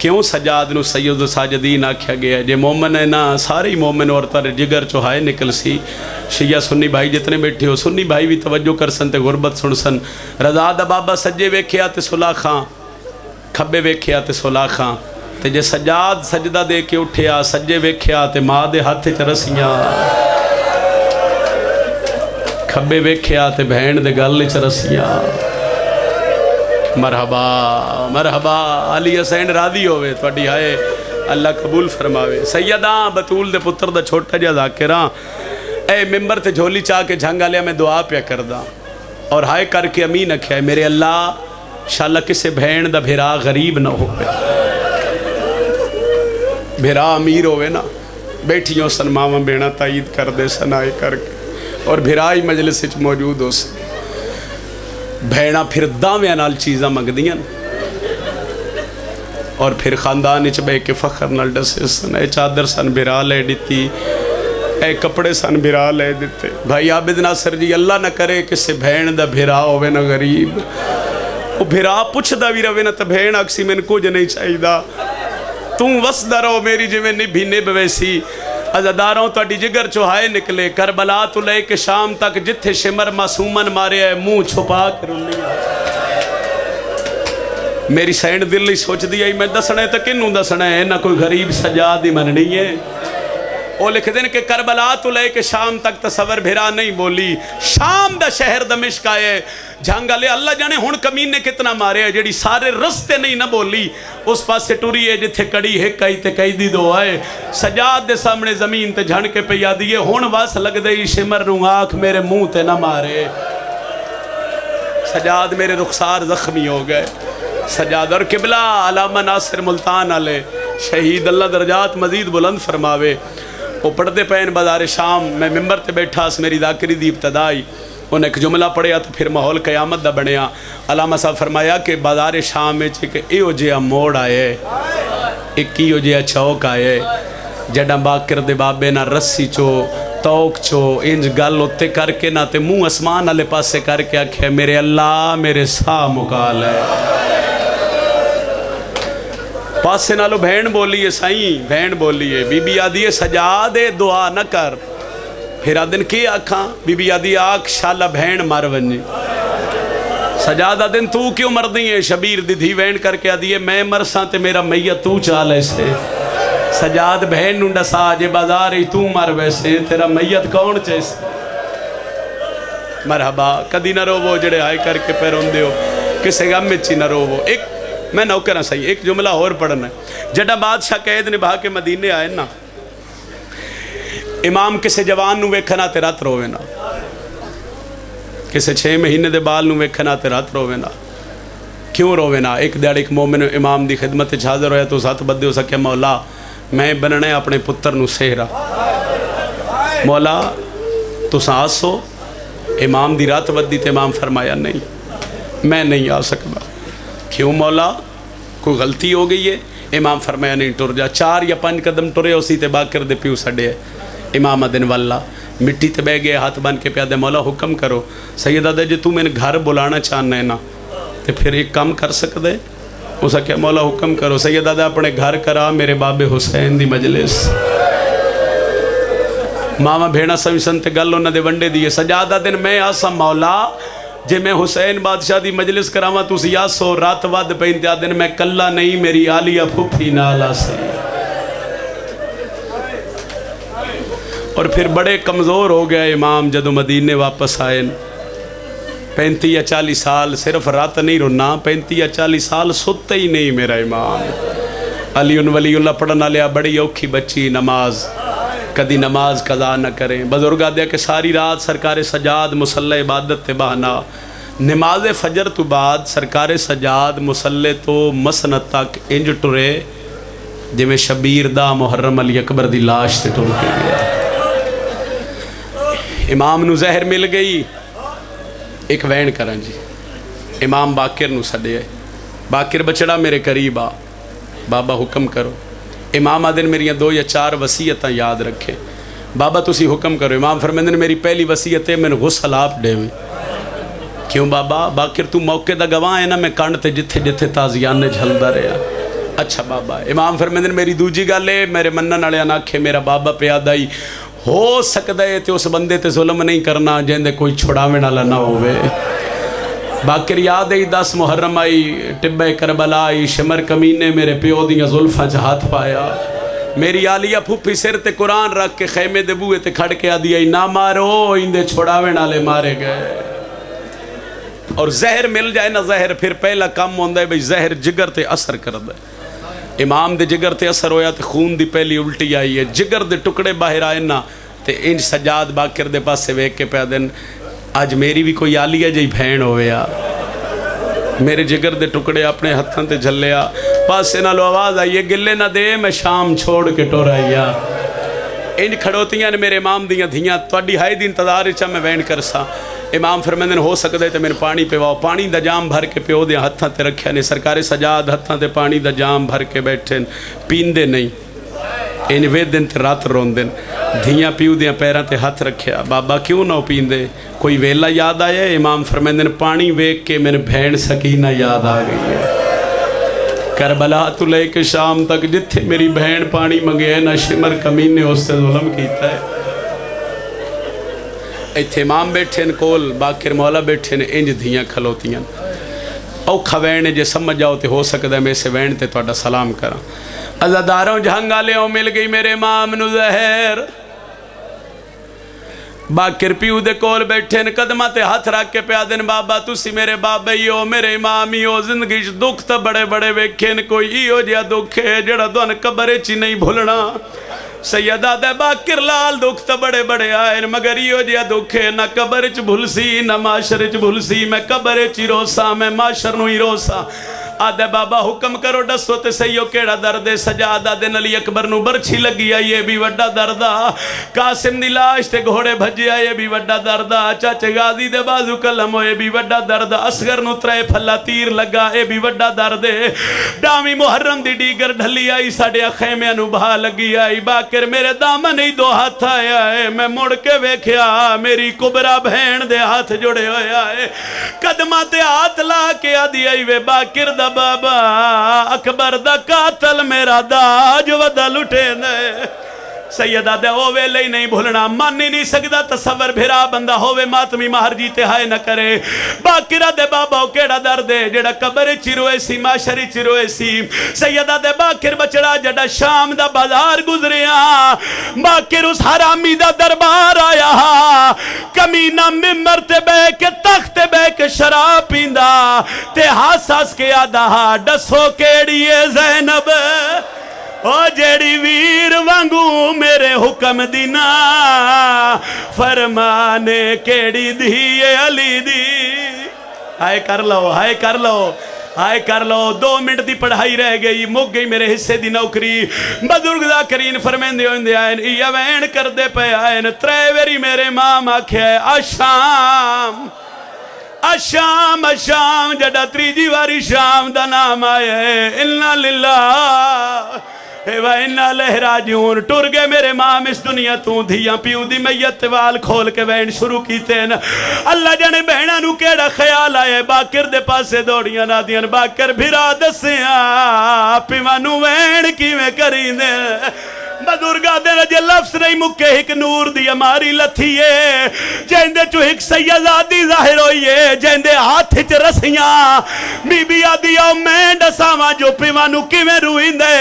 क्यों सज्जाद नूं सैयद साजिदीन आख्या गया? जे मोमन है ना, सारे ही मोमन और तारे जिगर चो हाय निकल सी। शिया सुन्नी भाई जितने बैठे हो, सुन्नी भाई भी तवज्जो कर सन ते गुरबत सुन सन। रज़ा दा बाबा सज्जे वेख्या तो सुलाखा, खब्बे वेख्या तो सुलाखा, ते जे सज्जाद सजदा दे के उठिया, सज्जे वेख्या तो माँ दे हथ च रस्सियां, खब्बे वेख्या तो भैन दे गल च रस्सियां। मरहबा मरहबा, अली हुसैन राधी होवे तुहाडी, हाय अल्लाह कबूल फरमावे। सैयदा बतूल दे पुत्र दा छोटा जिहा ज़ाकिरा ए मिंबर ते झोली चाह के झंग आलिया मैं दुआ पिया करदा और हाय करके अमीन आख्या, मेरे अल्लाह शाला किसे भैन दा भेरा गरीब ना हो, भेरा अमीर होवे ना। बैठियों सन मावां बेणा ताईद कर दे सन आए करके, और भेरा ही मजलिस विच मौजूद हो सन। भैणा फिर दाव्यां नाल चीज़ां मंगदियां और फिर खानदान च बह के फखर नाल दसे सन। ए चादर सन बिरा ले दिती, ए कपड़े सन बिरा ले दिते। भाई आबिद नासर जी, अल्लाह ना करे किसी भैन दा भिरा होवे ना गरीब, वो भिरा पुछदा भी रवे ना तो भैन अक्सी मैनूं कुछ नहीं चाहिदा, तू वसदा रहो मेरी जिवें निभी निभ वैसी। अज़ादारों तुहाडी जिगर चो हाय निकले, करबला तो लेके शाम तक जिथे शिमर मासूमन मारे है, मुँह छुपा के रोनी। मेरी सैन दिल ही सोचती आई मैं दसना है तो किनू दसना है, ना कोई गरीब सजाद ही मननी है। वो लिख देन कि करबला तो लेके शाम तक तसवर भिरा नहीं बोली, शाम दा शहर दमिश्क आए जंग वाले अल्लाह जाने हुण कमीने कितना मारे है, जेड़ी सारे रस्ते नहीं ना बोली उस पासे टुरी है जिथे कड़ी हिक आई ते कैदी 2 आए। सजाद दे सामने जमीन ते झण के पई आदी है, हुण वस लगदे ही शिमर नूं आख मेरे मुंह ते ना मारे। सजाद मेरे रुखसार जख्मी हो गए। सजाद और किबला अलामा नासिर मुल्तान वाले शहीद, अल्लाह दर्जात मजीद बुलंद फरमावे। वो पढ़ते पैन बाजार शाम, मैं मिंबर ते बैठा, मेरी दाकरी दी इब्तदाई उन्हें एक जुमला पढ़िया तो फिर माहौल कयामत दा बनया। अलामा साहब फरमाया कि बाजार शाम में एक इहो जिहा मोड़ आए, एक इहो जिहा चौक आए जड़ा बाकर दे बाबे ना रस्सी चो तौक चो इंज गल उत्ते करके ना ते मुँह आसमान वाले पासे करके आखे मेरे अल्लाह मेरे साह मुका लै। पासे नालों भैन बोली है साई भैन बोली है बीबी आदि है सजा दे दुआ न कर। फिर आदिन की आखा बीबी आदि आख शाला भैन मर वनी। सजादा दिन तू क्यों मरदी है शबीर दी धी वैन करके आदि है मैं मरसा ते मेरा मैया तू चाल ऐसे। सजाद बहन नू डसा जे बाजार ही तू मर वैसे तेरा मैयत कौन चैसे। मरहबा कदी ना रोवो जड़े आए करके पे रोंदे हो किसे गम में ही ना रोवो। एक मैं नौकर सही एक जुमला और पढ़ना जड़ा बादशाह कैद निभा के मदीने आए ना इमाम किसी जवान नू वेखना ते रात रोवे ना किसी 6 महीने दे बाल नू वेखना ते रात रोवे ना। क्यों रोवे ना। एक दिहाड़े एक मोमिन इमाम दी खिदमत च हाज़र होया तो हथ बदे हो सके मौला मैं बनना अपने पुत्र नू सेहरा। मौला तुस आसो इमाम दी रात बदी तो इमाम फरमाया नहीं मैं नहीं आ सकता। क्यों मौला कोई गलती हो गई है। इमाम फरमाया नहीं टुर जा। 4 या 5 कदम टुरे उसी ते बाकर दे प्यू सड़े इमाम अदिन वाला मिट्टी ते बह गया हाथ बन के प्या दे मौला हुक्म करो। सैयदा दे जे तू मैंने घर बुलाना चाहना है ना तो फिर एक काम कर सकते। उस क्या मौला हुक्म करो। सैयदा दे अपने घर करा मेरे बाबे हुसैन दी मजलिस। मामा भेड़ा सविसन ते गल उन्होंने वंडे दी सजादा दिन मैं आसा मौला जे मैं हुसैन बादशाह दी मजलिस करावा तुसी आसो रात वध पैंती दिन मैं कला नहीं मेरी आलिया फुफी नाल आसी। और फिर बड़े कमज़ोर हो गया इमाम जदों मदीने वापस आए 35 या 40 साल सिर्फ रात नहीं रोना 35 या 40 साल सुते ही नहीं मेरा इमाम। अली उन वलीउल्लाह पढ़ना लिया बड़ी औखी बच्ची नमाज कदी नमाज कज़ा न करें। बुजुर्ग आदि के सारी रात सरकार सजाद मुसल्ले इबादत ते बहाना नमाज फजर तो बाद सरकार सजाद मुसल्ले तो मसनत तक इंज टुरे जिमें शबीर दा मुहर्रम अली अकबर दी लाश से टुर के गया। इमाम नू जहर मिल गई एक वैन करें जी इमाम बाकिर नू सदे बाकिर बचड़ा मेरे करीब आ बाबा हुक्म करो। इमाम आदिन मेरिया 2 या 4 वसीयत याद रखे। बाबा तुसी हुक्म करो। इमाम फरमांदे ने मेरी पहली वसीयत है मैंने गुस्ल आप देवी। क्यों बाबा बाकिर तू मौके दा गवाह है ना मैं कंड ते जिथे जिथे ताजियाने झलदा रहा। अच्छा बाबा। इमाम फरमांदे ने मेरी दूजी गल है मेरे मनन वाले ना आखे मेरा बाबा प्यादा ही हो सकता है तो उस बंदे ते जुल्म नहीं करना जिंदे कोई छुड़ावे वाला ना होवे। बाकिर याद है 10 मुहर्रम आई टिब्बे करबला आई शिमर कमीने मेरे प्यो दियां जुल्फां च हाथ पाया। मेरी आलिया फुफी सिर ते कुरान रख के खैमे दे बूहे ते खड़ के आदि आई ना मारो इंदे छुड़ावे वाले मारे गए। और जहर मिल जाए ना जहर फिर पहला काम होंदा है भाई जहर जिगर ते असर करदा है। इमाम दे जिगर ते असर होया तो खून दी पहली उल्टी आई है जिगर दे टुकड़े बाहर आए ना तो इन सजाद बाकिर दे पासे वेख के पै दिन अज मेरी भी कोई आलिया जी भैन होया मेरे जिगर दे टुकड़े अपने हथों ते झलिया पासे नालों आवाज़ आई है गिले ना दे मैं शाम छोड़ के टुर आईया। इन खड़ोतियां ने मेरे इमाम दियां धियां तुहाडी हाई दी इंतजार च मैं वैन करसा। इमाम फरमांदे हो सकता है तो मैंने पानी पिवाओ। पानी का जाम भर के प्यो दे हथों ते रखिया ने सरकार सजाद हथों ते पानी का जाम भर के बैठे पींदे नहीं इन वे दिन ते रात रोंदे धियां प्यू दियां पैरों ते हथ रखिया। बाबा क्यों ना पींदे कोई वेला याद आया। इमाम फरमांदे ने पानी वेख के मेरे भैन सकीना याद आ गई है। करबला तो लेके शाम तक जिथे मेरी बहन पानी मंगे ना शिमर कमीने उससे जुल्म किया है। इत्थे इमाम बैठे न कोल बाकिर मौला बैठे ने इंज धियां खलोतियां औखा वैन जे समझ जाओ तो हो सकता है मैं इस वैन ते तुहाडा सलाम करा। अज़ादारों जहंग आलियों मिल गई मेरे इमाम नू जहर। बाकिर प्यू दे कोल बैठे न कदमां ते हथ रख के प्या दिन बाबा तुसी मेरे बाबे ही हो मेरे इमाम ही हो। जिंदगी च दुख तो बड़े बड़े वेखे न कोई इहो जिहा दुख है जिहड़ा तुहानू कब्र च नहीं भुलना। सैयदा दे बाकिर लाल दुख तो बड़े बड़े आए मगर इहो जिहा दुख है ना कब्र च भुलसी ना माशर च भुलसी। मैं कब्र च ही रोसा मैं माशर नू ही रोसा। आदे बाबा हुक्म करो दसो ते सही केड़ा दर्द है। सजाद आदे अली अकबर नूं बरछी लगी आई, ये भी वड्डा दर्द आ। कासिम दी लाश ते घोड़े भजे आए, भी वड्डा दर्द आ। चाचे गाजी दे बाजू कलम होए, भी वड्डा दर्द। असगर नूं त्रै फल्ला तीर लगा, ये भी वड्डा दर्द है। डावी मुहर्रम दी डीगर ढली आई, साडे खैमियां नूं भा लगी आई। बाकिर मेरे दामन ही दो हाथ आया है, मैं मुड़ के वेख्या मेरी कुबरा बहन दे हाथ जुड़े होया है। कदमां ते हाथ ला के आदी आई वे बाकिर दा बाबा अकबर दा कातल मेरा दाज वदा लुटे ने। सैयदा दे ओ वेले ही नहीं भूलना, मन ही नहीं सकता तसवर भिरा बंदा होवे मातमी माहर जी ते हाय न करे। बाकिरा दे बाबा केड़ा दर्द है जेड़ा कबर चिरोए सी माशरी चिरोए सी। सैयदा दे बाकिर बचड़ा जड़ा शाम दा बाजार गुजरिया, बाकिर उस हरामी दा दरबार आया। कमीना मिंबर ते बह के तख्त बह के शराब पींदा ते हस हस के आदा दसो केड़ी है ज़ैनब ओ जेड़ी वीर वांगू मेरे हुक्म दीना फरमाने केड़ी दी अली दी। हाय कर लो, हाय कर लो, हाय कर लो। 2 मिनट की पढ़ाई रह गई, मुक गई मेरे हिस्से की नौकरी। बजुर्ग दा करीन फरमेंदे होंदे आए इया वैन करदे पे आए। 3 वेरी मेरे माम आख्या आशाम अशाम अशाम, जड़ा 3जी वारी शाम दा नाम आया इन्ना लिल्लाह इन्ना लहराजून। टुर गए मेरे माम इस दुनिया तू, धिया प्यू दी मैयत वाल खोल के वैन शुरू कीते न। अल्लाह जाने बहना नू केड़ा ख्याल आए, बाकिर दे पासे दौड़ियां नादियां बाकिर भिरा दसिया पिवा नू वैन किवें करींदे। बजुर्गा दे जे लफ्ज नहीं मुके, एक नूर दी हमारी लथी है जेंदे चो एक सैयदादी जाहिर होई है, जेंदे हाथ च रस्सियां। बीबी आदि आओ मैं दसावां जो पिवा नू किवें रुईंदे।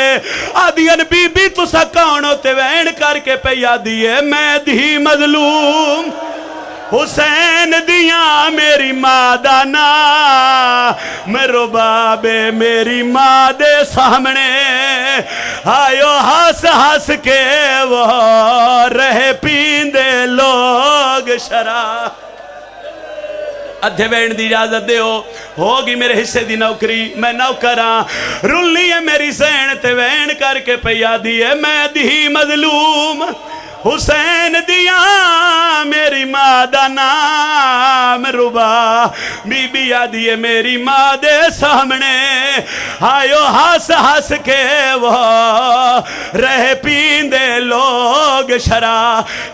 आदियन बीबी तुसा कौन हो ते वैन करके पई आदी है मैं धी मजलूम हुसैन दिया मेरी मां दा ना मेरो बाबे मेरी मां दे सामने आयो हस हस के वो रहे पींदे लोग शराब। अद्धे वैन की इजाजत दो, होगी मेरे हिस्से की नौकरी, मैं नौकर हाँ। रुली है मेरी सैन ते वैन करके पई आदी है मैं दी मजलूम हुसैन दिया मेरी मां दा नाम रुबा। बीबी आदी है मेरी मां दे सामने आयो हस हस के वो रहे पींदे लोग शरा।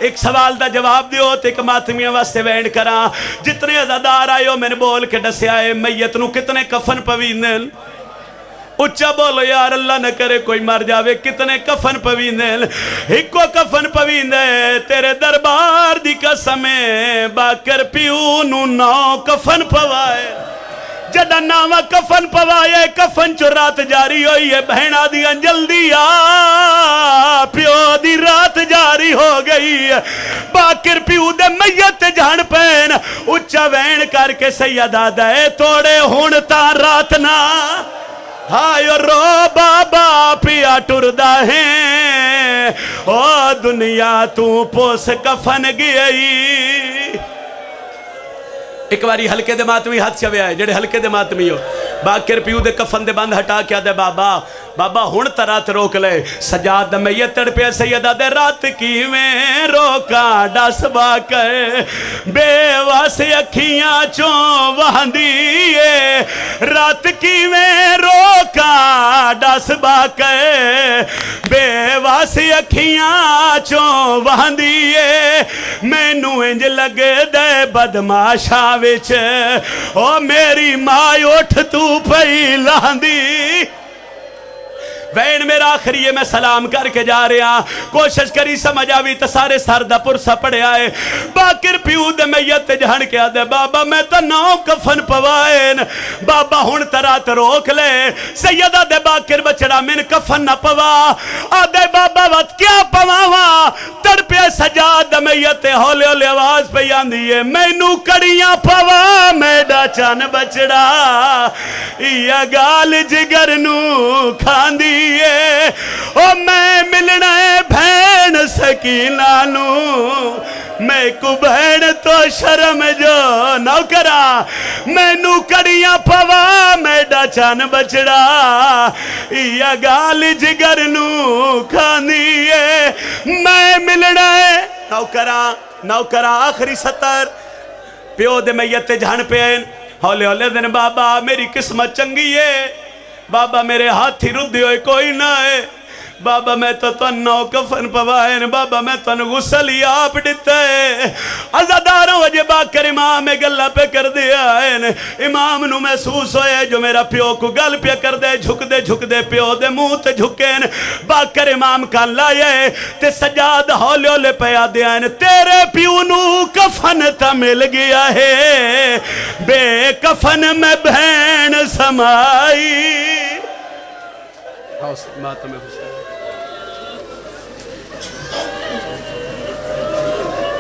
एक सवाल का जवाब दियो तो एक मातमिया वास्ते वैन करा। जितने अजादार आयो मैंने बोल के दसिया है मैयत नू कितने कफन पवींदे। उच्चा बोलो यार अल्लाह न करे कोई मर जावे। कितने कफन पवींदे, इको कफन पवींदे तेरे दरबार दी कसम बाकर प्यू नू 9 कफन पवाए। जड़ा नावा कफन पवाए कफन चो रात जारी होई है। बहना दिया जल्दी आ प्यो दी रात जारी हो गई है। बाकिर प्यू दे मैयत जान पैन उच्चा वैन करके सैयदा दे तोड़े हुण ता रात ना हाय रो बाबा पिया टुरदा है ओ दुनिया तू पोस कफन गई। एक बारी हल्के दे मातमी हाथ चवे आए जेडे हल्के दे मातमी हो। बाकिर प्यू दे कफन दे बंद हटा के आदे बाबा बाबा हुण त रात रोक ले। सजाद मैयत तड़पे सैयदा दे रात किवें रोका दस बाकर बेवस अखियां चों वहंदी ए। रात किवें रोका दस बाकर बेवस अखियां चों वहंदी ए। मैनू इंज लगे दे बदमाशा विच ओ मेरी मां उठ तू पई लांदी। वैन मेरा आखिरी है मैं सलाम करके जा रहा। कोशिश करी समझ आवी तो सारे सर दा पुरसा पड़िया है। बाकिर प्यू दे मैयत जान के आदे बाबा मैं तो 9 कफन पवाए बाबा हुण तरात रोक ले। सैयदा दे बाकिर बचड़ा मैन कफन न पवा आदे बाबा वत क्या पवावा। तड़पे सजाद मैयत हौले हौले आवाज पे आंदी है मैनू कड़ियां पवा मेरा चन बचड़ा इया गाल जिगर नू खांदी ओ मैं मिलना है भैन सकीना नू मैं को भैन तो शर्म जो नौकरा मैनू कड़ियां पवा मेरा चन बछड़ा या गाल जिगर नू खानी है मैं मिलना है नौकरा आखिरी सतर प्यो दे मैयत जहन पे हौले हौले दिन बाबा मेरी किस्मत चंगी है बाबा मेरे हाथी रुद्धे होए कोई ना है बाबा मैं तो तन्नो कफन पवाए बाबा मैं तन गुसल ही आप दिता है अजादारों वजे बाकर इमाम में गल्ला पे कर दिया है इमाम नु महसूस होए जो मेरा प्यो को गल पे कर दे झुकदे प्यो दे मुंह ते झुके बाकर इमाम का लाए ते सजाद हौले हौले पया दिया तेरे प्यो नु कफन ता मिल गया है बेकफन में बहन समाई माता में